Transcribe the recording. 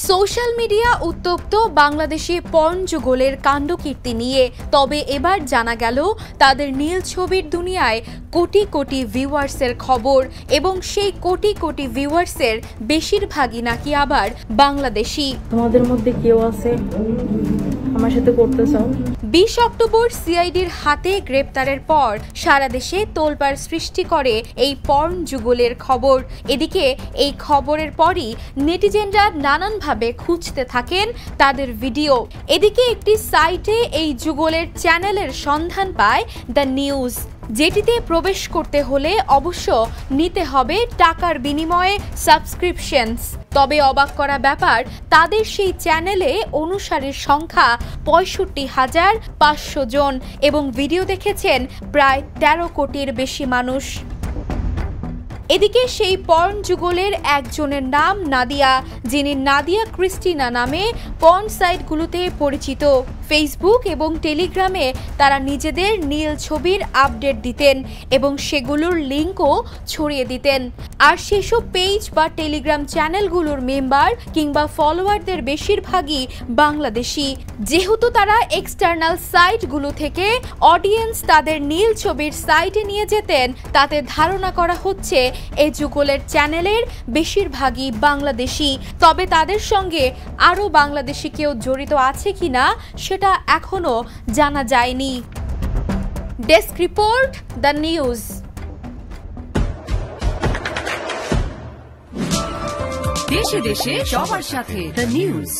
Social media উত্তপ্ত বাংলাদেশে porn যুগলের কাণ্ডকীর্তি নিয়ে। তবে এবার জানা গেল তাদের নীল ছবির দুনিয়ায় কোটি কোটি ভিউয়ার্সের খবর, এবং সেই কোটি কোটি ভিউয়ার্সের বেশিরভাগই নাকি আবার বাংলাদেশি। তোমাদের মধ্যে কেউ আছে আমার সাথে করতে চাও? 20 অক্টোবর সিআইডির হাতে গ্রেপ্তারের পর সারা দেশে তোলপাড় সৃষ্টি করে এই পর্ন যুগলের খবর। এদিকে এই খবরের পরই নেটিজেনরা নানানভাবে খুঁজতে থাকেন তাদের ভিডিও। এদিকে একটি সাইটে এই যুগলের চ্যানেলের সন্ধান পায় দ্য নিউজ, যেটিতে প্রবেশ করতে হলে অবশ্য নিতে হবে টাকার বিনিময়ে সাবস্ক্রিপশনস। তবে অবাক করা ব্যাপার, তাদের সেই চ্যানেলে অনুসারীর সংখ্যা 65,500 জন এবং ভিডিও দেখেছেন প্রায় 13 কোটির বেশি মানুষ। এদিকে সেই পর্ন যুগলের একজনের নাম নাদিয়া, যিনি নাদিয়া ক্রিস্টিনা নামে পর্ন সাইটগুলোতে পরিচিত। ফেসবুক এবং টেলিগ্রামে তারা নিজেদের নীল ছবির আপডেট দিতেন এবং সেগুলোর লিঙ্কও ছড়িয়ে দিতেন। আর সেসব পেজ বা টেলিগ্রাম চ্যানেলগুলোর মেম্বার কিংবা ফলোয়ারদের বেশিরভাগই বাংলাদেশি। যেহেতু তারা এক্সটার্নাল সাইটগুলো থেকে অডিয়েন্স তাদের নীল ছবির সাইটে নিয়ে যেতেন, তাতে ধারণা করা হচ্ছে এই যুগলের চ্যানেলের বেশিরভাগই বাংলাদেশি। তবে তাদের সঙ্গে আরও বাংলাদেশি কেউ জড়িত আছে কিনা সেটা এখনো জানা যায়নি। Desk report, the news. দেশে দেশে সবার সাথে, দ্য নিউজ।